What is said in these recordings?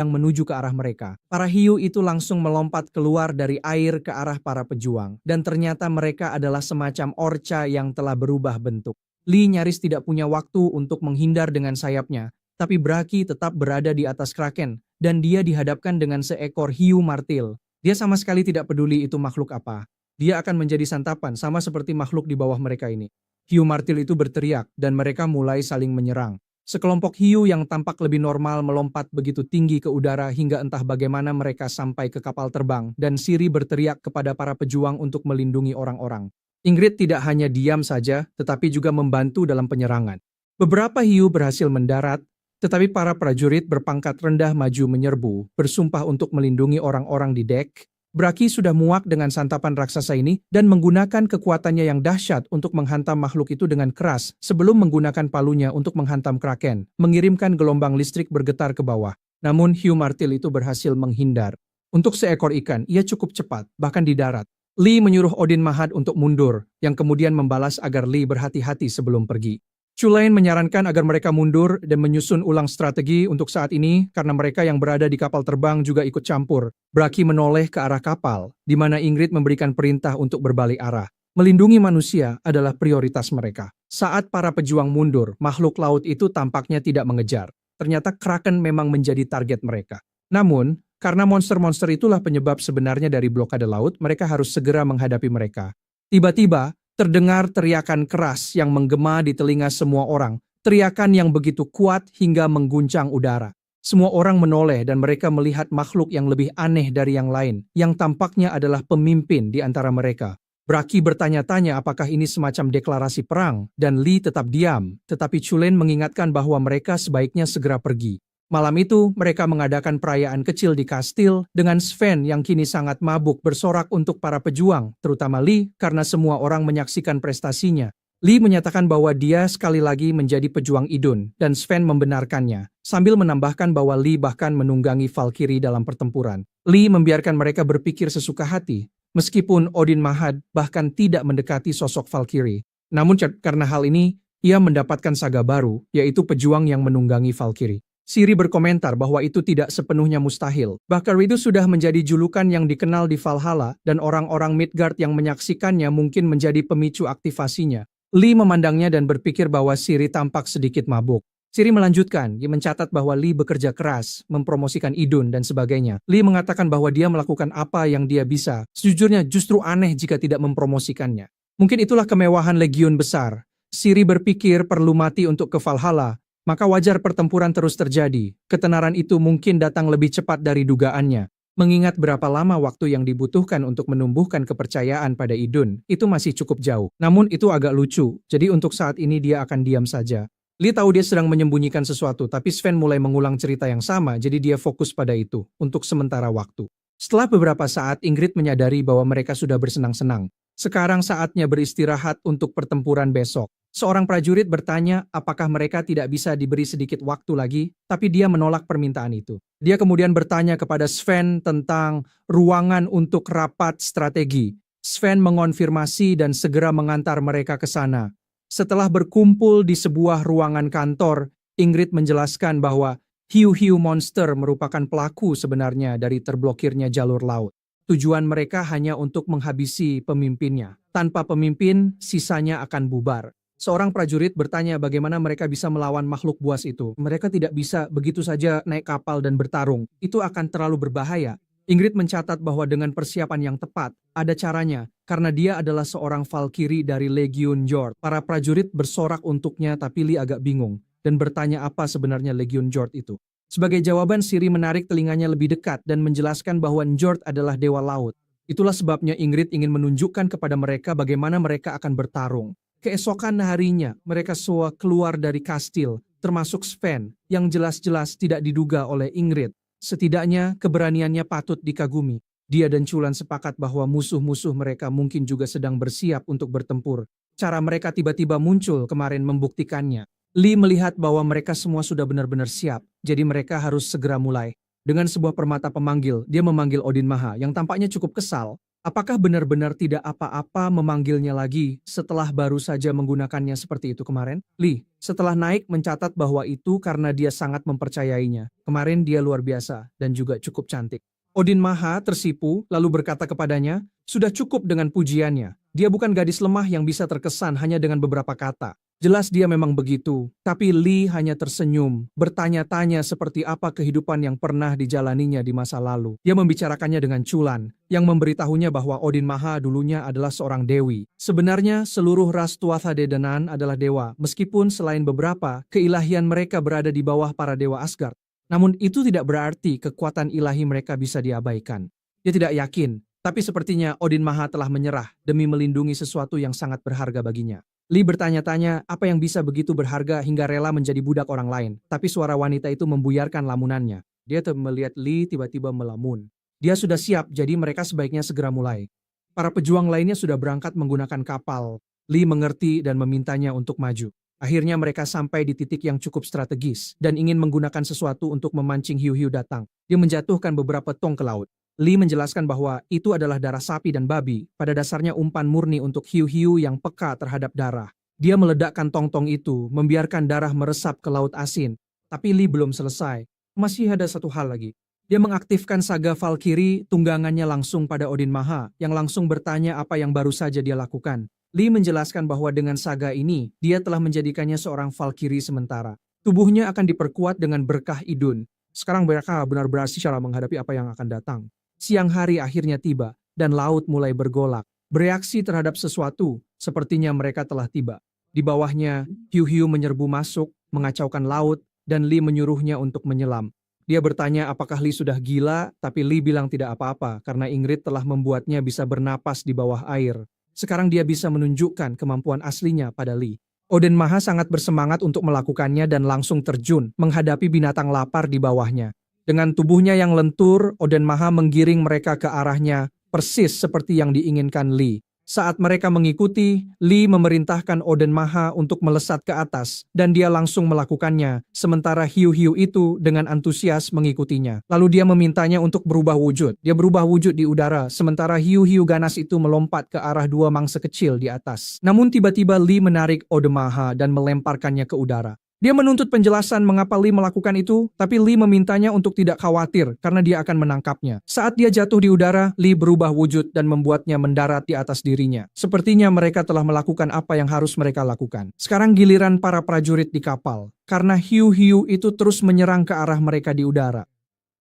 yang menuju ke arah mereka. Para hiu itu langsung melompat keluar dari air ke arah para pejuang, dan ternyata mereka adalah semacam orca yang telah berubah bentuk. Lee nyaris tidak punya waktu untuk menghindar dengan sayapnya, tapi Braki tetap berada di atas kraken, dan dia dihadapkan dengan seekor hiu martil. Dia sama sekali tidak peduli itu makhluk apa. Dia akan menjadi santapan sama seperti makhluk di bawah mereka ini. Hiu martil itu berteriak, dan mereka mulai saling menyerang. Sekelompok hiu yang tampak lebih normal melompat begitu tinggi ke udara hingga entah bagaimana mereka sampai ke kapal terbang, dan Siri berteriak kepada para pejuang untuk melindungi orang-orang. Ingrid tidak hanya diam saja, tetapi juga membantu dalam penyerangan. Beberapa hiu berhasil mendarat, tetapi para prajurit berpangkat rendah maju menyerbu, bersumpah untuk melindungi orang-orang di dek. Braki sudah muak dengan santapan raksasa ini dan menggunakan kekuatannya yang dahsyat untuk menghantam makhluk itu dengan keras sebelum menggunakan palunya untuk menghantam kraken, mengirimkan gelombang listrik bergetar ke bawah. Namun hiu martil itu berhasil menghindar. Untuk seekor ikan, ia cukup cepat, bahkan di darat. Lee menyuruh Odin Mahad untuk mundur, yang kemudian membalas agar Lee berhati-hati sebelum pergi. Chulain menyarankan agar mereka mundur dan menyusun ulang strategi untuk saat ini karena mereka yang berada di kapal terbang juga ikut campur. Braki menoleh ke arah kapal, di mana Ingrid memberikan perintah untuk berbalik arah. Melindungi manusia adalah prioritas mereka. Saat para pejuang mundur, makhluk laut itu tampaknya tidak mengejar. Ternyata Kraken memang menjadi target mereka. Namun, karena monster-monster itulah penyebab sebenarnya dari blokade laut, mereka harus segera menghadapi mereka. Tiba-tiba, terdengar teriakan keras yang menggema di telinga semua orang, teriakan yang begitu kuat hingga mengguncang udara. Semua orang menoleh dan mereka melihat makhluk yang lebih aneh dari yang lain, yang tampaknya adalah pemimpin di antara mereka. Braki bertanya-tanya apakah ini semacam deklarasi perang, dan Lee tetap diam, tetapi Chulain mengingatkan bahwa mereka sebaiknya segera pergi. Malam itu, mereka mengadakan perayaan kecil di kastil dengan Sven yang kini sangat mabuk bersorak untuk para pejuang, terutama Lee karena semua orang menyaksikan prestasinya. Lee menyatakan bahwa dia sekali lagi menjadi pejuang Idun, dan Sven membenarkannya, sambil menambahkan bahwa Lee bahkan menunggangi Valkyrie dalam pertempuran. Lee membiarkan mereka berpikir sesuka hati, meskipun Odin Mahad bahkan tidak mendekati sosok Valkyrie. Namun karena hal ini, ia mendapatkan saga baru, yaitu pejuang yang menunggangi Valkyrie. Siri berkomentar bahwa itu tidak sepenuhnya mustahil. Valkyrie itu sudah menjadi julukan yang dikenal di Valhalla dan orang-orang Midgard yang menyaksikannya mungkin menjadi pemicu aktivasinya. Lee memandangnya dan berpikir bahwa Siri tampak sedikit mabuk. Siri melanjutkan, dia mencatat bahwa Lee bekerja keras, mempromosikan Idun dan sebagainya. Lee mengatakan bahwa dia melakukan apa yang dia bisa. Sejujurnya justru aneh jika tidak mempromosikannya. Mungkin itulah kemewahan legiun besar. Siri berpikir perlu mati untuk ke Valhalla. Maka wajar pertempuran terus terjadi. Ketenaran itu mungkin datang lebih cepat dari dugaannya. Mengingat berapa lama waktu yang dibutuhkan untuk menumbuhkan kepercayaan pada Idun, itu masih cukup jauh. Namun itu agak lucu, jadi untuk saat ini dia akan diam saja. Lee tahu dia sedang menyembunyikan sesuatu, tapi Sven mulai mengulang cerita yang sama, jadi dia fokus pada itu, untuk sementara waktu. Setelah beberapa saat, Ingrid menyadari bahwa mereka sudah bersenang-senang. Sekarang saatnya beristirahat untuk pertempuran besok. Seorang prajurit bertanya apakah mereka tidak bisa diberi sedikit waktu lagi, tapi dia menolak permintaan itu. Dia kemudian bertanya kepada Sven tentang ruangan untuk rapat strategi. Sven mengonfirmasi dan segera mengantar mereka ke sana. Setelah berkumpul di sebuah ruangan kantor, Ingrid menjelaskan bahwa hiu-hiu monster merupakan pelaku sebenarnya dari terblokirnya jalur laut. Tujuan mereka hanya untuk menghabisi pemimpinnya. Tanpa pemimpin, sisanya akan bubar. Seorang prajurit bertanya bagaimana mereka bisa melawan makhluk buas itu. Mereka tidak bisa begitu saja naik kapal dan bertarung. Itu akan terlalu berbahaya. Ingrid mencatat bahwa dengan persiapan yang tepat, ada caranya. Karena dia adalah seorang Valkyrie dari Legiun Jord. Para prajurit bersorak untuknya tapi Lee agak bingung. Dan bertanya apa sebenarnya Legiun Jord itu. Sebagai jawaban, Siri menarik telinganya lebih dekat dan menjelaskan bahwa Njord adalah dewa laut. Itulah sebabnya Ingrid ingin menunjukkan kepada mereka bagaimana mereka akan bertarung. Keesokan harinya, mereka semua keluar dari kastil, termasuk Sven, yang jelas-jelas tidak diduga oleh Ingrid. Setidaknya, keberaniannya patut dikagumi. Dia dan Chulain sepakat bahwa musuh-musuh mereka mungkin juga sedang bersiap untuk bertempur. Cara mereka tiba-tiba muncul kemarin membuktikannya. Lee melihat bahwa mereka semua sudah benar-benar siap, jadi mereka harus segera mulai. Dengan sebuah permata pemanggil, dia memanggil Odin Maha yang tampaknya cukup kesal. Apakah benar-benar tidak apa-apa memanggilnya lagi setelah baru saja menggunakannya seperti itu kemarin? Lee, setelah naik mencatat bahwa itu karena dia sangat mempercayainya. Kemarin dia luar biasa dan juga cukup cantik. Odin Maha tersipu lalu berkata kepadanya, sudah cukup dengan pujiannya. Dia bukan gadis lemah yang bisa terkesan hanya dengan beberapa kata. Jelas dia memang begitu, tapi Lee hanya tersenyum, bertanya-tanya seperti apa kehidupan yang pernah dijalaninya di masa lalu. Dia membicarakannya dengan culan, yang memberitahunya bahwa Odin Maha dulunya adalah seorang dewi. Sebenarnya seluruh ras Tuatha De Danann adalah dewa, meskipun selain beberapa, keilahian mereka berada di bawah para dewa Asgard. Namun itu tidak berarti kekuatan ilahi mereka bisa diabaikan. Dia tidak yakin, tapi sepertinya Odin Maha telah menyerah demi melindungi sesuatu yang sangat berharga baginya. Lee bertanya-tanya apa yang bisa begitu berharga hingga rela menjadi budak orang lain, tapi suara wanita itu membuyarkan lamunannya. Dia melihat Lee tiba-tiba melamun. Dia sudah siap, jadi mereka sebaiknya segera mulai. Para pejuang lainnya sudah berangkat menggunakan kapal. Lee mengerti dan memintanya untuk maju. Akhirnya mereka sampai di titik yang cukup strategis dan ingin menggunakan sesuatu untuk memancing hiu-hiu datang. Dia menjatuhkan beberapa tong ke laut. Lee menjelaskan bahwa itu adalah darah sapi dan babi, pada dasarnya umpan murni untuk hiu-hiu yang peka terhadap darah. Dia meledakkan tong-tong itu, membiarkan darah meresap ke laut asin. Tapi Lee belum selesai. Masih ada satu hal lagi. Dia mengaktifkan saga Valkyrie, tunggangannya langsung pada Odin Maha, yang langsung bertanya apa yang baru saja dia lakukan. Lee menjelaskan bahwa dengan saga ini, dia telah menjadikannya seorang Valkyrie sementara. Tubuhnya akan diperkuat dengan berkah Idun. Sekarang mereka benar-benar secara menghadapi apa yang akan datang. Siang hari akhirnya tiba, dan laut mulai bergolak. Bereaksi terhadap sesuatu, sepertinya mereka telah tiba. Di bawahnya, hiu-hiu menyerbu masuk, mengacaukan laut, dan Lee menyuruhnya untuk menyelam. Dia bertanya apakah Lee sudah gila, tapi Lee bilang tidak apa-apa, karena Ingrid telah membuatnya bisa bernapas di bawah air. Sekarang dia bisa menunjukkan kemampuan aslinya pada Lee. Odin Maha sangat bersemangat untuk melakukannya dan langsung terjun, menghadapi binatang lapar di bawahnya. Dengan tubuhnya yang lentur, Odin Maha menggiring mereka ke arahnya, persis seperti yang diinginkan Lee. Saat mereka mengikuti, Lee memerintahkan Odin Maha untuk melesat ke atas, dan dia langsung melakukannya, sementara hiu-hiu itu dengan antusias mengikutinya. Lalu dia memintanya untuk berubah wujud. Dia berubah wujud di udara, sementara hiu-hiu ganas itu melompat ke arah dua mangsa kecil di atas. Namun tiba-tiba Lee menarik Odin Maha dan melemparkannya ke udara. Dia menuntut penjelasan mengapa Lee melakukan itu, tapi Lee memintanya untuk tidak khawatir karena dia akan menangkapnya. Saat dia jatuh di udara, Lee berubah wujud dan membuatnya mendarat di atas dirinya. Sepertinya mereka telah melakukan apa yang harus mereka lakukan. Sekarang giliran para prajurit di kapal, karena hiu-hiu itu terus menyerang ke arah mereka di udara.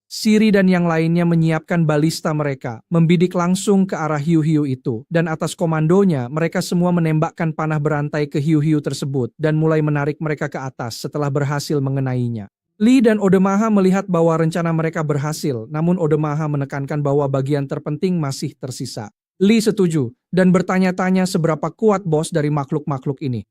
Siri dan yang lainnya menyiapkan balista mereka, membidik langsung ke arah hiu-hiu itu, dan atas komandonya mereka semua menembakkan panah berantai ke hiu-hiu tersebut dan mulai menarik mereka ke atas setelah berhasil mengenainya. Lee dan Odemaha melihat bahwa rencana mereka berhasil, namun Odemaha menekankan bahwa bagian terpenting masih tersisa. Lee setuju dan bertanya-tanya seberapa kuat bos dari makhluk-makhluk ini.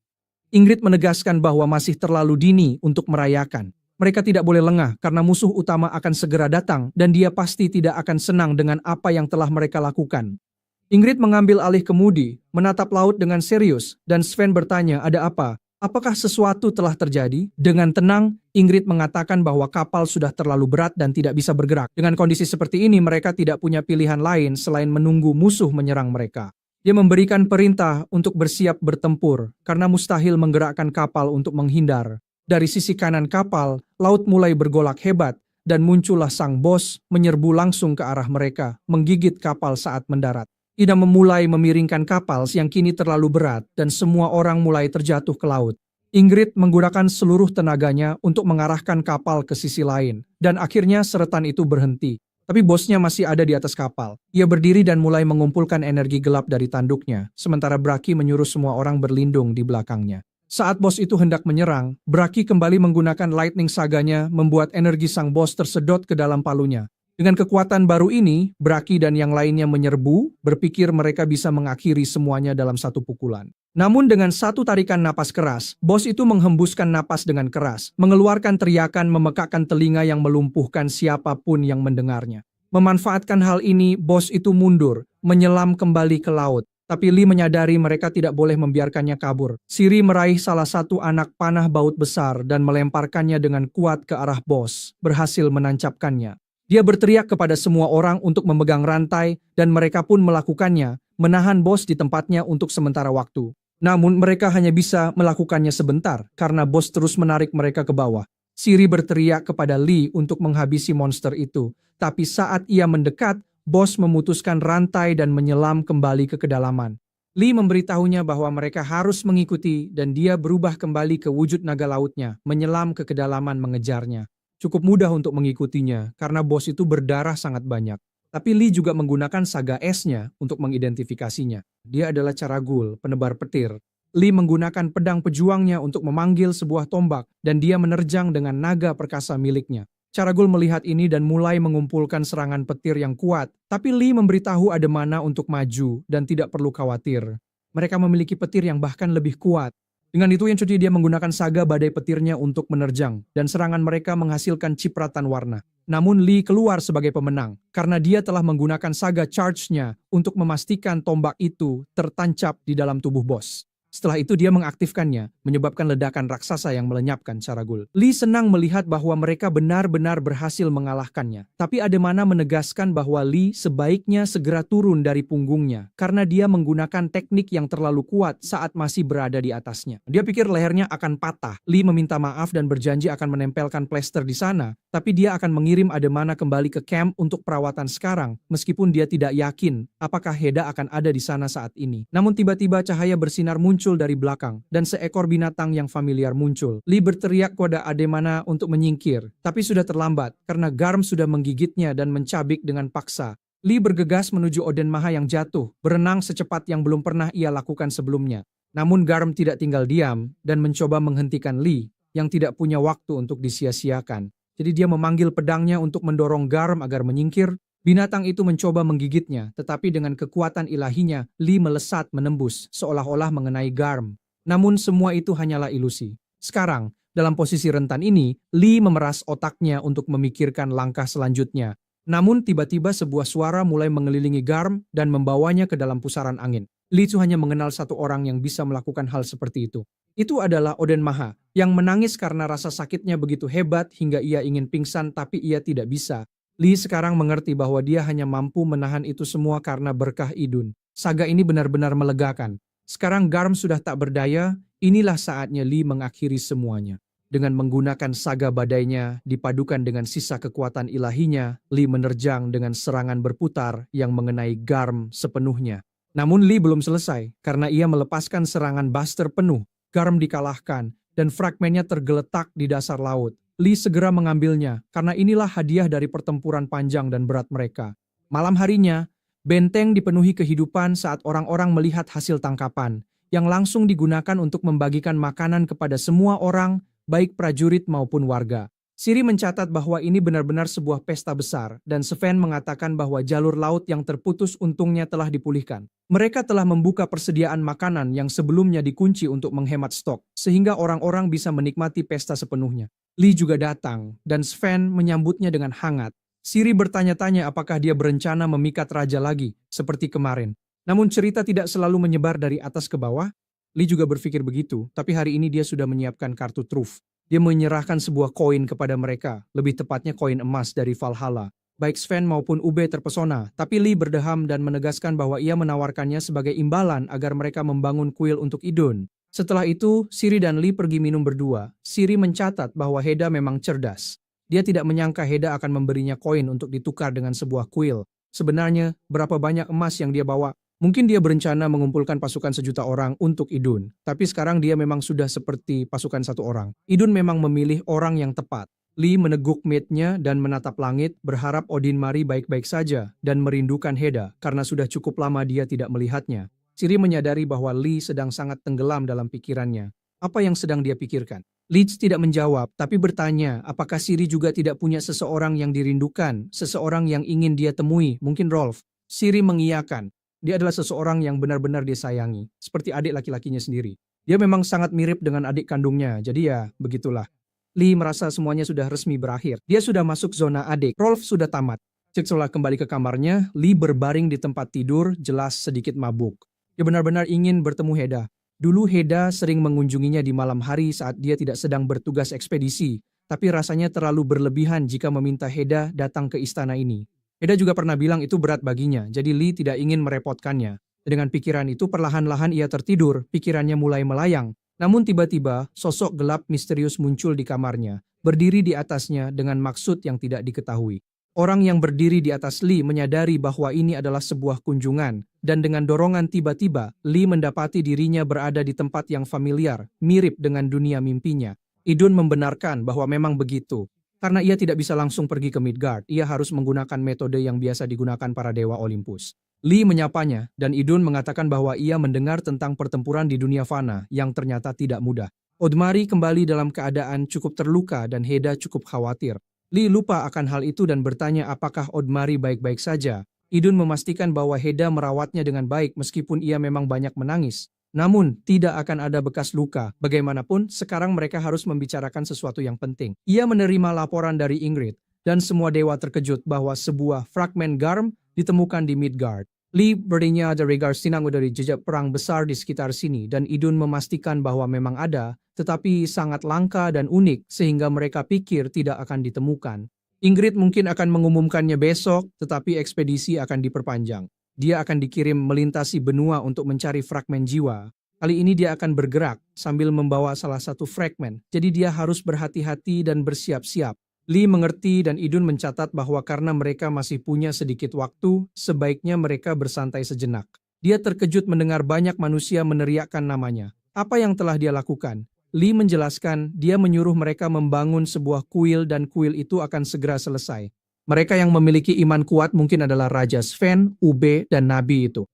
Ingrid menegaskan bahwa masih terlalu dini untuk merayakan. Mereka tidak boleh lengah karena musuh utama akan segera datang dan dia pasti tidak akan senang dengan apa yang telah mereka lakukan. Ingrid mengambil alih kemudi, menatap laut dengan serius, dan Sven bertanya, ada apa? Apakah sesuatu telah terjadi? Dengan tenang, Ingrid mengatakan bahwa kapal sudah terlalu berat dan tidak bisa bergerak. Dengan kondisi seperti ini, mereka tidak punya pilihan lain selain menunggu musuh menyerang mereka. Dia memberikan perintah untuk bersiap bertempur, karena mustahil menggerakkan kapal untuk menghindar. Dari sisi kanan kapal, laut mulai bergolak hebat, dan muncullah sang bos menyerbu langsung ke arah mereka, menggigit kapal saat mendarat. Ida memulai memiringkan kapal yang kini terlalu berat, dan semua orang mulai terjatuh ke laut. Ingrid menggunakan seluruh tenaganya untuk mengarahkan kapal ke sisi lain, dan akhirnya seretan itu berhenti. Tapi bosnya masih ada di atas kapal. Ia berdiri dan mulai mengumpulkan energi gelap dari tanduknya, sementara Braki menyuruh semua orang berlindung di belakangnya. Saat bos itu hendak menyerang, Braki kembali menggunakan lightning saganya membuat energi sang bos tersedot ke dalam palunya. Dengan kekuatan baru ini, Braki dan yang lainnya menyerbu, berpikir mereka bisa mengakhiri semuanya dalam satu pukulan. Namun dengan satu tarikan napas keras, bos itu menghembuskan napas dengan keras, mengeluarkan teriakan memekakkan telinga yang melumpuhkan siapapun yang mendengarnya. Memanfaatkan hal ini, bos itu mundur, menyelam kembali ke laut. Tapi Lee menyadari mereka tidak boleh membiarkannya kabur. Siri meraih salah satu anak panah baut besar dan melemparkannya dengan kuat ke arah bos, berhasil menancapkannya. Dia berteriak kepada semua orang untuk memegang rantai dan mereka pun melakukannya, menahan bos di tempatnya untuk sementara waktu. Namun mereka hanya bisa melakukannya sebentar karena bos terus menarik mereka ke bawah. Siri berteriak kepada Lee untuk menghabisi monster itu, tapi saat ia mendekat, bos memutuskan rantai dan menyelam kembali ke kedalaman. Lee memberitahunya bahwa mereka harus mengikuti dan dia berubah kembali ke wujud naga lautnya, menyelam ke kedalaman mengejarnya. Cukup mudah untuk mengikutinya karena bos itu berdarah sangat banyak. Tapi Lee juga menggunakan saga esnya untuk mengidentifikasinya. Dia adalah Caragul, penebar petir. Lee menggunakan pedang pejuangnya untuk memanggil sebuah tombak dan dia menerjang dengan naga perkasa miliknya. Caragul melihat ini dan mulai mengumpulkan serangan petir yang kuat, tapi Lee memberitahu Ademana untuk maju dan tidak perlu khawatir. Mereka memiliki petir yang bahkan lebih kuat. Dengan itu dia menggunakan saga badai petirnya untuk menerjang, dan serangan mereka menghasilkan cipratan warna. Namun Lee keluar sebagai pemenang, karena dia telah menggunakan saga charge-nya untuk memastikan tombak itu tertancap di dalam tubuh bos. Setelah itu dia mengaktifkannya, menyebabkan ledakan raksasa yang melenyapkan Caragul. Lee senang melihat bahwa mereka benar-benar berhasil mengalahkannya. Tapi Ademana menegaskan bahwa Lee sebaiknya segera turun dari punggungnya, karena dia menggunakan teknik yang terlalu kuat saat masih berada di atasnya. Dia pikir lehernya akan patah. Lee meminta maaf dan berjanji akan menempelkan plester di sana, tapi dia akan mengirim Ademana kembali ke camp untuk perawatan sekarang, meskipun dia tidak yakin apakah Heda akan ada di sana saat ini. Namun tiba-tiba cahaya bersinar muncul dari belakang, dan seekor binatang yang familiar muncul. Lee berteriak kepada Ademana untuk menyingkir, tapi sudah terlambat karena Garm sudah menggigitnya dan mencabik dengan paksa. Lee bergegas menuju Oden Maha yang jatuh, berenang secepat yang belum pernah ia lakukan sebelumnya. Namun Garm tidak tinggal diam dan mencoba menghentikan Lee yang tidak punya waktu untuk disia-siakan. Jadi dia memanggil pedangnya untuk mendorong Garm agar menyingkir. Binatang itu mencoba menggigitnya, tetapi dengan kekuatan ilahinya, Lee melesat menembus, seolah-olah mengenai Garm. Namun semua itu hanyalah ilusi. Sekarang, dalam posisi rentan ini, Lee memeras otaknya untuk memikirkan langkah selanjutnya. Namun tiba-tiba sebuah suara mulai mengelilingi Garm dan membawanya ke dalam pusaran angin. Lee Chu hanya mengenal satu orang yang bisa melakukan hal seperti itu. Itu adalah Oden Maha, yang menangis karena rasa sakitnya begitu hebat hingga ia ingin pingsan tapi ia tidak bisa. Lee sekarang mengerti bahwa dia hanya mampu menahan itu semua karena berkah Idun. Saga ini benar-benar melegakan. Sekarang Garm sudah tak berdaya, inilah saatnya Lee mengakhiri semuanya. Dengan menggunakan saga badainya, dipadukan dengan sisa kekuatan ilahinya, Lee menerjang dengan serangan berputar yang mengenai Garm sepenuhnya. Namun Lee belum selesai, karena ia melepaskan serangan Buster penuh. Garm dikalahkan, dan fragmennya tergeletak di dasar laut. Lee segera mengambilnya, karena inilah hadiah dari pertempuran panjang dan berat mereka. Malam harinya, benteng dipenuhi kehidupan saat orang-orang melihat hasil tangkapan, yang langsung digunakan untuk membagikan makanan kepada semua orang, baik prajurit maupun warga. Siri mencatat bahwa ini benar-benar sebuah pesta besar, dan Sven mengatakan bahwa jalur laut yang terputus untungnya telah dipulihkan. Mereka telah membuka persediaan makanan yang sebelumnya dikunci untuk menghemat stok, sehingga orang-orang bisa menikmati pesta sepenuhnya. Lee juga datang, dan Sven menyambutnya dengan hangat. Siri bertanya-tanya apakah dia berencana memikat raja lagi, seperti kemarin. Namun cerita tidak selalu menyebar dari atas ke bawah. Lee juga berpikir begitu, tapi hari ini dia sudah menyiapkan kartu truf. Dia menyerahkan sebuah koin kepada mereka, lebih tepatnya koin emas dari Valhalla. Baik Sven maupun Ube terpesona, tapi Lee berdeham dan menegaskan bahwa ia menawarkannya sebagai imbalan agar mereka membangun kuil untuk Idun. Setelah itu, Siri dan Lee pergi minum berdua. Siri mencatat bahwa Heda memang cerdas. Dia tidak menyangka Heda akan memberinya koin untuk ditukar dengan sebuah kuil. Sebenarnya, berapa banyak emas yang dia bawa? Mungkin dia berencana mengumpulkan pasukan 1.000.000 orang untuk Idun, tapi sekarang dia memang sudah seperti pasukan 1 orang. Idun memang memilih orang yang tepat. Lee meneguk matnya dan menatap langit, berharap Odin Mari baik-baik saja dan merindukan Heda karena sudah cukup lama dia tidak melihatnya. Siri menyadari bahwa Lee sedang sangat tenggelam dalam pikirannya. Apa yang sedang dia pikirkan? Lee tidak menjawab, tapi bertanya apakah Siri juga tidak punya seseorang yang dirindukan, seseorang yang ingin dia temui, mungkin Rolf. Siri mengiyakan. Dia adalah seseorang yang benar-benar dia sayangi, seperti adik laki-lakinya sendiri. Dia memang sangat mirip dengan adik kandungnya, jadi ya begitulah. Lee merasa semuanya sudah resmi berakhir. Dia sudah masuk zona adik. Rolf sudah tamat. Setelah kembali ke kamarnya, Lee berbaring di tempat tidur, jelas sedikit mabuk. Dia benar-benar ingin bertemu Heda. Dulu Heda sering mengunjunginya di malam hari saat dia tidak sedang bertugas ekspedisi, tapi rasanya terlalu berlebihan jika meminta Heda datang ke istana ini. Heda juga pernah bilang itu berat baginya, jadi Lee tidak ingin merepotkannya. Dengan pikiran itu perlahan-lahan ia tertidur, pikirannya mulai melayang. Namun tiba-tiba sosok gelap misterius muncul di kamarnya, berdiri di atasnya dengan maksud yang tidak diketahui. Orang yang berdiri di atas Lee menyadari bahwa ini adalah sebuah kunjungan, dan dengan dorongan tiba-tiba, Lee mendapati dirinya berada di tempat yang familiar, mirip dengan dunia mimpinya. Idun membenarkan bahwa memang begitu. Karena ia tidak bisa langsung pergi ke Midgard, ia harus menggunakan metode yang biasa digunakan para dewa Olympus. Lee menyapanya, dan Idun mengatakan bahwa ia mendengar tentang pertempuran di dunia fana yang ternyata tidak mudah. Odmari kembali dalam keadaan cukup terluka dan Heda cukup khawatir. Lee lupa akan hal itu dan bertanya apakah Odmari baik-baik saja. Idun memastikan bahwa Heda merawatnya dengan baik meskipun ia memang banyak menangis. Namun, tidak akan ada bekas luka. Bagaimanapun, sekarang mereka harus membicarakan sesuatu yang penting. Ia menerima laporan dari Ingrid, dan semua dewa terkejut bahwa sebuah fragmen Garm ditemukan di Midgard. Lee bertanya dari Garsinang dari jejak perang besar di sekitar sini, dan Idun memastikan bahwa memang ada, tetapi sangat langka dan unik sehingga mereka pikir tidak akan ditemukan. Ingrid mungkin akan mengumumkannya besok, tetapi ekspedisi akan diperpanjang. Dia akan dikirim melintasi benua untuk mencari fragmen jiwa. Kali ini dia akan bergerak sambil membawa salah satu fragmen, jadi dia harus berhati-hati dan bersiap-siap. Lee mengerti dan Idun mencatat bahwa karena mereka masih punya sedikit waktu, sebaiknya mereka bersantai sejenak. Dia terkejut mendengar banyak manusia meneriakkan namanya. Apa yang telah dia lakukan? Lee menjelaskan dia menyuruh mereka membangun sebuah kuil dan kuil itu akan segera selesai. Mereka yang memiliki iman kuat mungkin adalah Raja Sven, Ube, dan Nabi itu.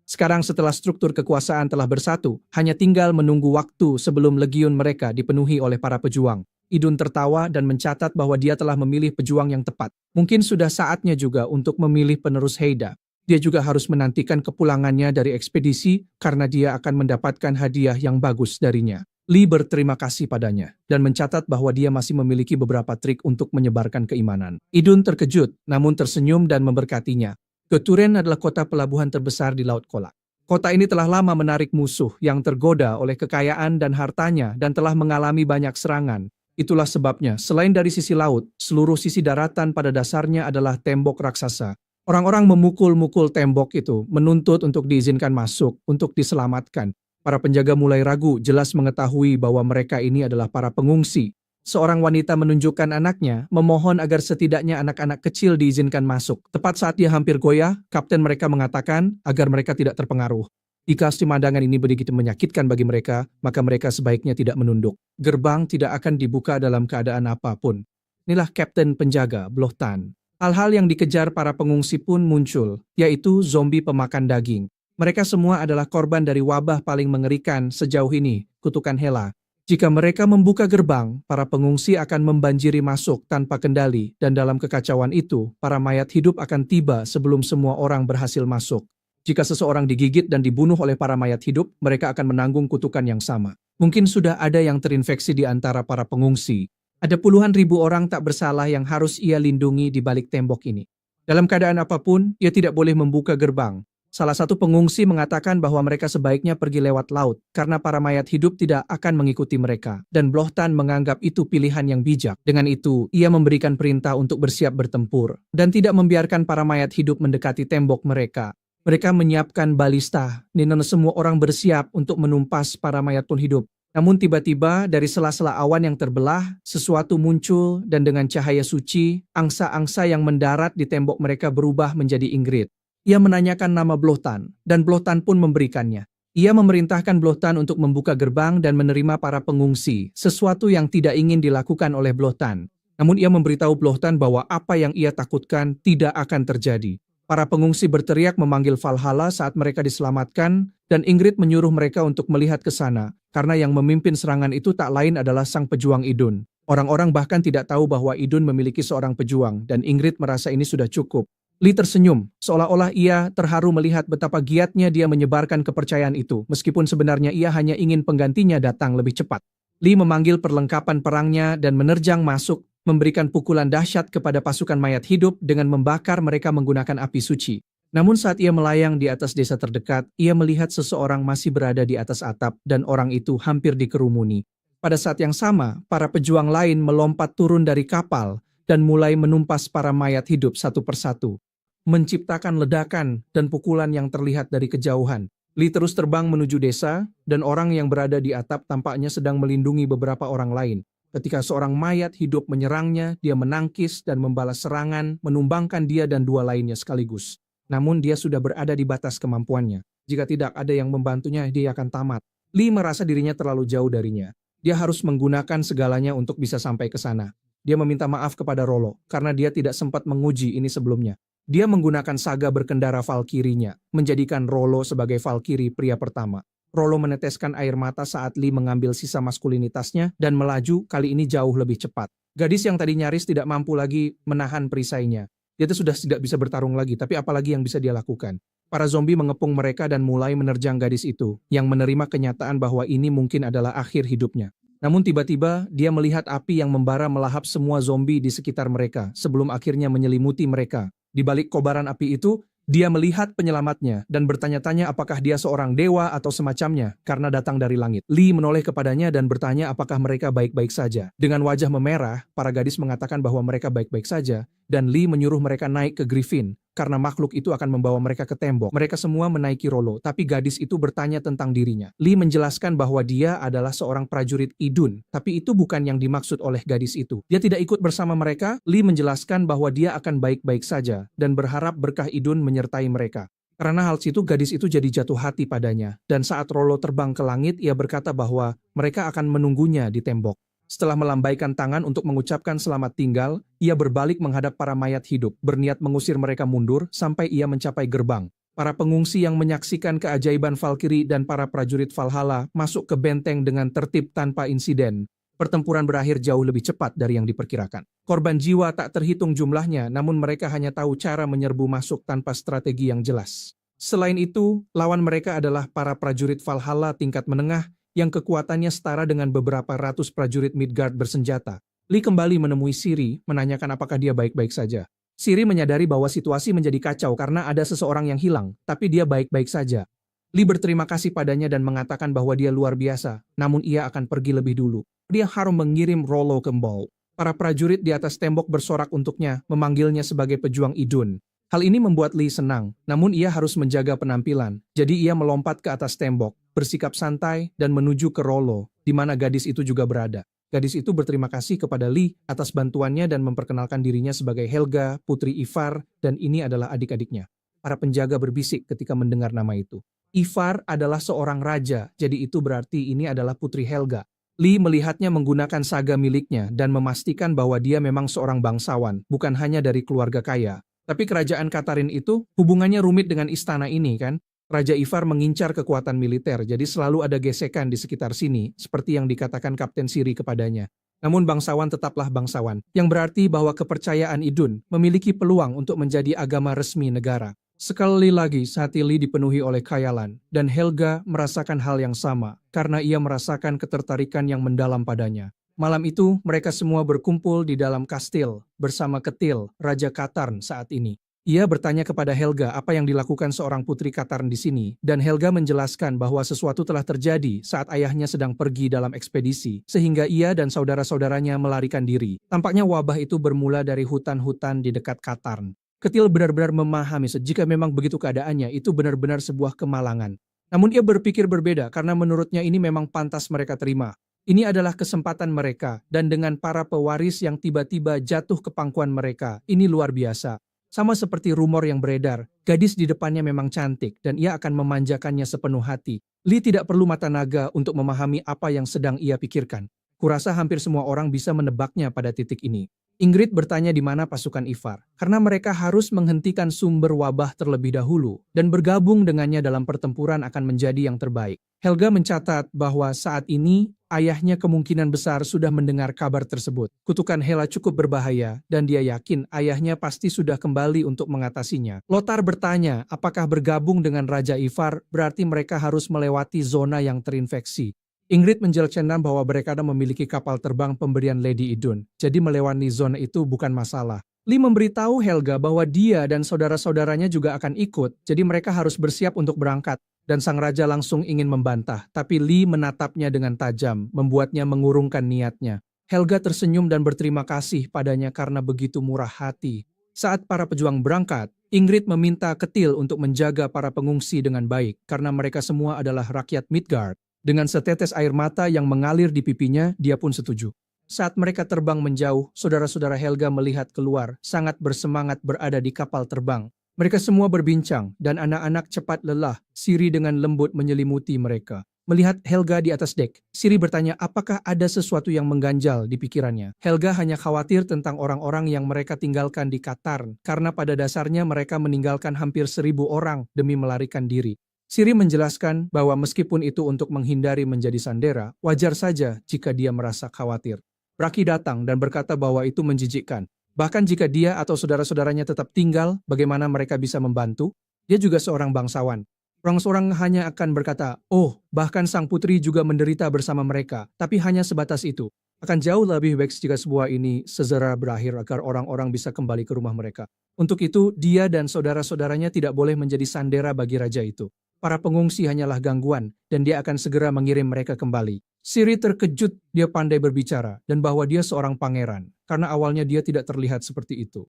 Sekarang setelah struktur kekuasaan telah bersatu, hanya tinggal menunggu waktu sebelum legiun mereka dipenuhi oleh para pejuang. Idun tertawa dan mencatat bahwa dia telah memilih pejuang yang tepat. Mungkin sudah saatnya juga untuk memilih penerus Heda. Dia juga harus menantikan kepulangannya dari ekspedisi karena dia akan mendapatkan hadiah yang bagus darinya. Lee berterima kasih padanya dan mencatat bahwa dia masih memiliki beberapa trik untuk menyebarkan keimanan. Idun terkejut namun tersenyum dan memberkatinya. Goturen adalah kota pelabuhan terbesar di Laut Kolak. Kota ini telah lama menarik musuh yang tergoda oleh kekayaan dan hartanya dan telah mengalami banyak serangan. Itulah sebabnya, selain dari sisi laut, seluruh sisi daratan pada dasarnya adalah tembok raksasa. Orang-orang memukul-mukul tembok itu, menuntut untuk diizinkan masuk, untuk diselamatkan. Para penjaga mulai ragu, jelas mengetahui bahwa mereka ini adalah para pengungsi. Seorang wanita menunjukkan anaknya, memohon agar setidaknya anak-anak kecil diizinkan masuk. Tepat saat dia hampir goyah, kapten mereka mengatakan agar mereka tidak terpengaruh. Jika pemandangan ini begitu menyakitkan bagi mereka, maka mereka sebaiknya tidak menunduk. Gerbang tidak akan dibuka dalam keadaan apapun. Inilah kapten penjaga, Blohtan. Hal-hal yang dikejar para pengungsi pun muncul, yaitu zombie pemakan daging. Mereka semua adalah korban dari wabah paling mengerikan sejauh ini, kutukan Hela. Jika mereka membuka gerbang, para pengungsi akan membanjiri masuk tanpa kendali, dan dalam kekacauan itu, para mayat hidup akan tiba sebelum semua orang berhasil masuk. Jika seseorang digigit dan dibunuh oleh para mayat hidup, mereka akan menanggung kutukan yang sama. Mungkin sudah ada yang terinfeksi di antara para pengungsi. Ada puluhan ribu orang tak bersalah yang harus ia lindungi di balik tembok ini. Dalam keadaan apapun, ia tidak boleh membuka gerbang. Salah satu pengungsi mengatakan bahwa mereka sebaiknya pergi lewat laut karena para mayat hidup tidak akan mengikuti mereka. Dan Blohtan menganggap itu pilihan yang bijak. Dengan itu, ia memberikan perintah untuk bersiap bertempur dan tidak membiarkan para mayat hidup mendekati tembok mereka. Mereka menyiapkan balista, dan semua orang bersiap untuk menumpas para mayat pun hidup. Namun tiba-tiba dari sela-sela awan yang terbelah, sesuatu muncul dan dengan cahaya suci, angsa-angsa yang mendarat di tembok mereka berubah menjadi Ingrid. Ia menanyakan nama Blohtan, dan Blohtan pun memberikannya. Ia memerintahkan Blohtan untuk membuka gerbang dan menerima para pengungsi, sesuatu yang tidak ingin dilakukan oleh Blohtan. Namun ia memberitahu Blohtan bahwa apa yang ia takutkan tidak akan terjadi. Para pengungsi berteriak memanggil Valhalla saat mereka diselamatkan, dan Ingrid menyuruh mereka untuk melihat ke sana, karena yang memimpin serangan itu tak lain adalah sang pejuang Idun. Orang-orang bahkan tidak tahu bahwa Idun memiliki seorang pejuang, dan Ingrid merasa ini sudah cukup. Lee tersenyum, seolah-olah ia terharu melihat betapa giatnya dia menyebarkan kepercayaan itu, meskipun sebenarnya ia hanya ingin penggantinya datang lebih cepat. Lee memanggil perlengkapan perangnya dan menerjang masuk, memberikan pukulan dahsyat kepada pasukan mayat hidup dengan membakar mereka menggunakan api suci. Namun saat ia melayang di atas desa terdekat, ia melihat seseorang masih berada di atas atap dan orang itu hampir dikerumuni. Pada saat yang sama, para pejuang lain melompat turun dari kapal dan mulai menumpas para mayat hidup satu persatu, menciptakan ledakan dan pukulan yang terlihat dari kejauhan. Lee terus terbang menuju desa, dan orang yang berada di atap tampaknya sedang melindungi beberapa orang lain. Ketika seorang mayat hidup menyerangnya, dia menangkis dan membalas serangan, menumbangkan dia dan dua lainnya sekaligus. Namun dia sudah berada di batas kemampuannya. Jika tidak ada yang membantunya, dia akan tamat. Lee merasa dirinya terlalu jauh darinya. Dia harus menggunakan segalanya untuk bisa sampai ke sana. Dia meminta maaf kepada Rollo, karena dia tidak sempat menguji ini sebelumnya. Dia menggunakan saga berkendara Valkyrie-nya, menjadikan Rollo sebagai Valkyrie pria pertama. Rollo meneteskan air mata saat Lee mengambil sisa maskulinitasnya dan melaju, kali ini jauh lebih cepat. Gadis yang tadi nyaris tidak mampu lagi menahan perisainya. Dia sudah tidak bisa bertarung lagi, tapi apalagi yang bisa dia lakukan? Para zombie mengepung mereka dan mulai menerjang gadis itu, yang menerima kenyataan bahwa ini mungkin adalah akhir hidupnya. Namun tiba-tiba, dia melihat api yang membara melahap semua zombie di sekitar mereka, sebelum akhirnya menyelimuti mereka. Di balik kobaran api itu, dia melihat penyelamatnya dan bertanya-tanya apakah dia seorang dewa atau semacamnya karena datang dari langit. Lee menoleh kepadanya dan bertanya apakah mereka baik-baik saja. Dengan wajah memerah, para gadis mengatakan bahwa mereka baik-baik saja, dan Lee menyuruh mereka naik ke Griffin karena makhluk itu akan membawa mereka ke tembok. Mereka semua menaiki Rollo, tapi gadis itu bertanya tentang dirinya. Lee menjelaskan bahwa dia adalah seorang prajurit Idun, tapi itu bukan yang dimaksud oleh gadis itu. Dia tidak ikut bersama mereka. Lee menjelaskan bahwa dia akan baik-baik saja dan berharap berkah Idun menyertai mereka. Karena hal itu, gadis itu jadi jatuh hati padanya, dan saat Rollo terbang ke langit, ia berkata bahwa mereka akan menunggunya di tembok. Setelah melambaikan tangan untuk mengucapkan selamat tinggal, ia berbalik menghadap para mayat hidup, berniat mengusir mereka mundur sampai ia mencapai gerbang. Para pengungsi yang menyaksikan keajaiban Valkyrie dan para prajurit Valhalla masuk ke benteng dengan tertib tanpa insiden. Pertempuran berakhir jauh lebih cepat dari yang diperkirakan. Korban jiwa tak terhitung jumlahnya, namun mereka hanya tahu cara menyerbu masuk tanpa strategi yang jelas. Selain itu, lawan mereka adalah para prajurit Valhalla tingkat menengah yang kekuatannya setara dengan beberapa ratus prajurit Midgard bersenjata. Lee kembali menemui Ciri, menanyakan apakah dia baik-baik saja. Ciri menyadari bahwa situasi menjadi kacau karena ada seseorang yang hilang, tapi dia baik-baik saja. Lee berterima kasih padanya dan mengatakan bahwa dia luar biasa, namun ia akan pergi lebih dulu. Dia harus mengirim Rollo ke Mbaul. Para prajurit di atas tembok bersorak untuknya, memanggilnya sebagai pejuang Idun. Hal ini membuat Lee senang, namun ia harus menjaga penampilan. Jadi ia melompat ke atas tembok, bersikap santai, dan menuju ke Rollo, di mana gadis itu juga berada. Gadis itu berterima kasih kepada Lee atas bantuannya dan memperkenalkan dirinya sebagai Helga, putri Ivar, dan ini adalah adik-adiknya. Para penjaga berbisik ketika mendengar nama itu. Ivar adalah seorang raja, jadi itu berarti ini adalah putri Helga. Lee melihatnya menggunakan saga miliknya dan memastikan bahwa dia memang seorang bangsawan, bukan hanya dari keluarga kaya. Tapi kerajaan Katarin itu hubungannya rumit dengan istana ini kan? Raja Ivar mengincar kekuatan militer, jadi selalu ada gesekan di sekitar sini, seperti yang dikatakan Kapten Ciri kepadanya. Namun bangsawan tetaplah bangsawan, yang berarti bahwa kepercayaan Idun memiliki peluang untuk menjadi agama resmi negara. Sekali lagi, hati Lee dipenuhi oleh khayalan, dan Helga merasakan hal yang sama, karena ia merasakan ketertarikan yang mendalam padanya. Malam itu, mereka semua berkumpul di dalam kastil bersama Ketil, Raja Katarn saat ini. Ia bertanya kepada Helga apa yang dilakukan seorang putri Katarn di sini, dan Helga menjelaskan bahwa sesuatu telah terjadi saat ayahnya sedang pergi dalam ekspedisi, sehingga ia dan saudara-saudaranya melarikan diri. Tampaknya wabah itu bermula dari hutan-hutan di dekat Katarn. Ketil benar-benar memahami jika memang begitu keadaannya, itu benar-benar sebuah kemalangan. Namun ia berpikir berbeda karena menurutnya ini memang pantas mereka terima. Ini adalah kesempatan mereka, dan dengan para pewaris yang tiba-tiba jatuh ke pangkuan mereka, ini luar biasa. Sama seperti rumor yang beredar, gadis di depannya memang cantik, dan ia akan memanjakannya sepenuh hati. Lee tidak perlu mata naga untuk memahami apa yang sedang ia pikirkan. Kurasa hampir semua orang bisa menebaknya pada titik ini. Ingrid bertanya di mana pasukan Ivar, karena mereka harus menghentikan sumber wabah terlebih dahulu, dan bergabung dengannya dalam pertempuran akan menjadi yang terbaik. Helga mencatat bahwa saat ini, ayahnya kemungkinan besar sudah mendengar kabar tersebut. Kutukan Hela cukup berbahaya, dan dia yakin ayahnya pasti sudah kembali untuk mengatasinya. Lothar bertanya, apakah bergabung dengan Raja Ivar berarti mereka harus melewati zona yang terinfeksi. Ingrid menjelaskan bahwa mereka memiliki kapal terbang pemberian Lady Idun, jadi melewati zona itu bukan masalah. Lee memberitahu Helga bahwa dia dan saudara-saudaranya juga akan ikut, jadi mereka harus bersiap untuk berangkat. Dan sang raja langsung ingin membantah, tapi Lee menatapnya dengan tajam, membuatnya mengurungkan niatnya. Helga tersenyum dan berterima kasih padanya karena begitu murah hati. Saat para pejuang berangkat, Ingrid meminta Ketil untuk menjaga para pengungsi dengan baik karena mereka semua adalah rakyat Midgard. Dengan setetes air mata yang mengalir di pipinya, dia pun setuju. Saat mereka terbang menjauh, saudara-saudara Helga melihat keluar, sangat bersemangat berada di kapal terbang. Mereka semua berbincang, dan anak-anak cepat lelah. Siri dengan lembut menyelimuti mereka. Melihat Helga di atas dek, Siri bertanya apakah ada sesuatu yang mengganjal di pikirannya. Helga hanya khawatir tentang orang-orang yang mereka tinggalkan di Katarn, karena pada dasarnya mereka meninggalkan hampir 1.000 orang demi melarikan diri. Siri menjelaskan bahwa meskipun itu untuk menghindari menjadi sandera, wajar saja jika dia merasa khawatir. Braki datang dan berkata bahwa itu menjijikkan. Bahkan jika dia atau saudara-saudaranya tetap tinggal, bagaimana mereka bisa membantu? Dia juga seorang bangsawan. Orang-orang hanya akan berkata, oh, bahkan sang putri juga menderita bersama mereka, tapi hanya sebatas itu. Akan jauh lebih baik jika sebuah ini segera berakhir agar orang-orang bisa kembali ke rumah mereka. Untuk itu, dia dan saudara-saudaranya tidak boleh menjadi sandera bagi raja itu. Para pengungsi hanyalah gangguan, dan dia akan segera mengirim mereka kembali. Siri terkejut dia pandai berbicara, dan bahwa dia seorang pangeran, karena awalnya dia tidak terlihat seperti itu.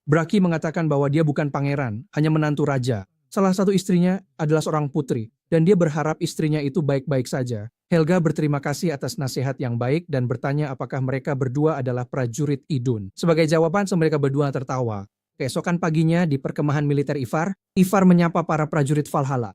Braki mengatakan bahwa dia bukan pangeran, hanya menantu raja. Salah satu istrinya adalah seorang putri, dan dia berharap istrinya itu baik-baik saja. Helga berterima kasih atas nasihat yang baik dan bertanya apakah mereka berdua adalah prajurit Idun. Sebagai jawaban, mereka berdua tertawa. Keesokan paginya di perkemahan militer Ivar menyapa para prajurit Valhalla.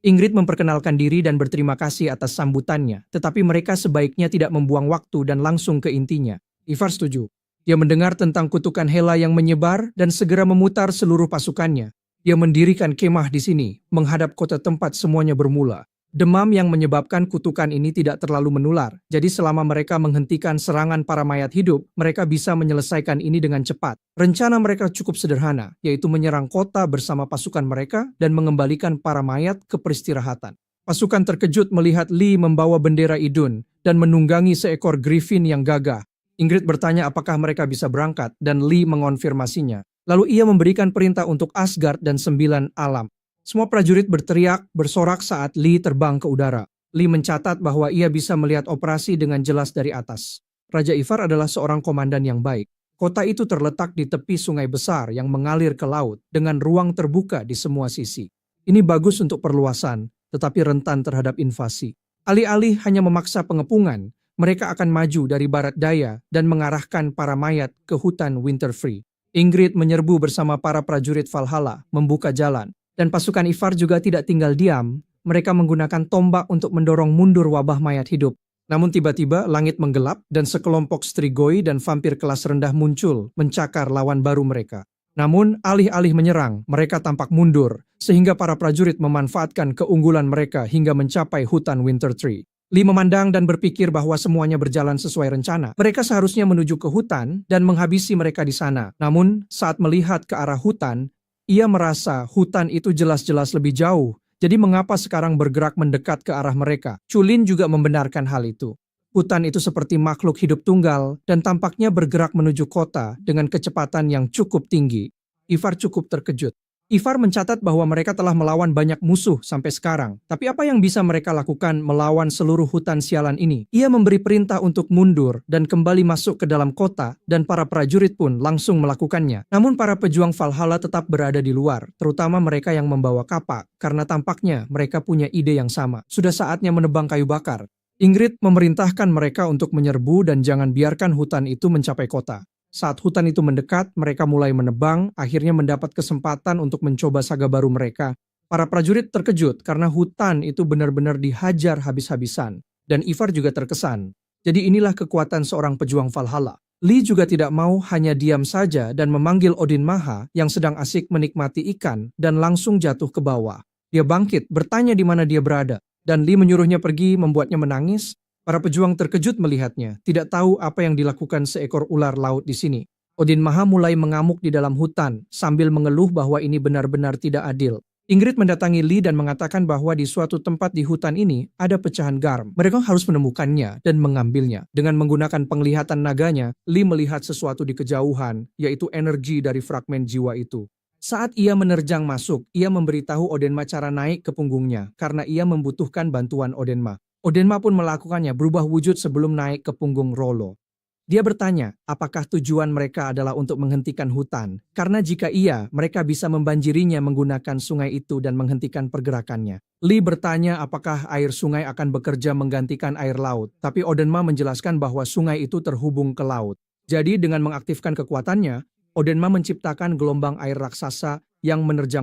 Ingrid memperkenalkan diri dan berterima kasih atas sambutannya, tetapi mereka sebaiknya tidak membuang waktu dan langsung ke intinya. Ivar setuju. Dia mendengar tentang kutukan Hela yang menyebar dan segera memutar seluruh pasukannya. Dia mendirikan kemah di sini, menghadap kota tempat semuanya bermula. Demam yang menyebabkan kutukan ini tidak terlalu menular, jadi selama mereka menghentikan serangan para mayat hidup, mereka bisa menyelesaikan ini dengan cepat. Rencana mereka cukup sederhana, yaitu menyerang kota bersama pasukan mereka dan mengembalikan para mayat ke peristirahatan. Pasukan terkejut melihat Lee membawa bendera Idun dan menunggangi seekor griffin yang gagah. Ingrid bertanya apakah mereka bisa berangkat dan Lee mengonfirmasinya. Lalu ia memberikan perintah untuk Asgard dan 9 alam. Semua prajurit berteriak, bersorak saat Lee terbang ke udara. Lee mencatat bahwa ia bisa melihat operasi dengan jelas dari atas. Raja Ivar adalah seorang komandan yang baik. Kota itu terletak di tepi sungai besar yang mengalir ke laut dengan ruang terbuka di semua sisi. Ini bagus untuk perluasan, tetapi rentan terhadap invasi. Alih-alih hanya memaksa pengepungan, mereka akan maju dari barat daya dan mengarahkan para mayat ke hutan Winterfree. Ingrid menyerbu bersama para prajurit Valhalla, membuka jalan. Dan pasukan Ivar juga tidak tinggal diam, mereka menggunakan tombak untuk mendorong mundur wabah mayat hidup. Namun tiba-tiba langit menggelap dan sekelompok strigoi dan vampir kelas rendah muncul mencakar lawan baru mereka. Namun alih-alih menyerang, mereka tampak mundur, sehingga para prajurit memanfaatkan keunggulan mereka hingga mencapai hutan Wintertree. Lee memandang dan berpikir bahwa semuanya berjalan sesuai rencana. Mereka seharusnya menuju ke hutan dan menghabisi mereka di sana. Namun saat melihat ke arah hutan, ia merasa hutan itu jelas-jelas lebih jauh, jadi mengapa sekarang bergerak mendekat ke arah mereka? Chulin juga membenarkan hal itu. Hutan itu seperti makhluk hidup tunggal dan tampaknya bergerak menuju kota dengan kecepatan yang cukup tinggi. Ivar cukup terkejut. Ivar mencatat bahwa mereka telah melawan banyak musuh sampai sekarang. Tapi apa yang bisa mereka lakukan melawan seluruh hutan sialan ini? Ia memberi perintah untuk mundur dan kembali masuk ke dalam kota dan para prajurit pun langsung melakukannya. Namun para pejuang Valhalla tetap berada di luar, terutama mereka yang membawa kapak, karena tampaknya mereka punya ide yang sama. Sudah saatnya menebang kayu bakar. Ingrid memerintahkan mereka untuk menyerbu dan jangan biarkan hutan itu mencapai kota. Saat hutan itu mendekat, mereka mulai menebang, akhirnya mendapat kesempatan untuk mencoba saga baru mereka. Para prajurit terkejut karena hutan itu benar-benar dihajar habis-habisan. Dan Ivar juga terkesan. Jadi inilah kekuatan seorang pejuang Valhalla. Lee juga tidak mau hanya diam saja dan memanggil Odin Maha yang sedang asik menikmati ikan dan langsung jatuh ke bawah. Dia bangkit, bertanya di mana dia berada. Dan Lee menyuruhnya pergi, membuatnya menangis. Para pejuang terkejut melihatnya, tidak tahu apa yang dilakukan seekor ular laut di sini. Odin Maha mulai mengamuk di dalam hutan, sambil mengeluh bahwa ini benar-benar tidak adil. Ingrid mendatangi Lee dan mengatakan bahwa di suatu tempat di hutan ini ada pecahan garm. Mereka harus menemukannya dan mengambilnya. Dengan menggunakan penglihatan naganya, Lee melihat sesuatu di kejauhan, yaitu energi dari fragmen jiwa itu. Saat ia menerjang masuk, ia memberitahu Odenma cara naik ke punggungnya karena ia membutuhkan bantuan Odenma. Odenma pun melakukannya berubah wujud sebelum naik ke punggung Rollo. Dia bertanya, apakah tujuan mereka adalah untuk menghentikan hutan? Karena jika iya, mereka bisa membanjirinya menggunakan sungai itu dan menghentikan pergerakannya. Lee bertanya apakah air sungai akan bekerja menggantikan air laut, tapi Odenma menjelaskan bahwa sungai itu terhubung ke laut. Jadi dengan mengaktifkan kekuatannya, Odenma menciptakan gelombang air raksasa yang menerjang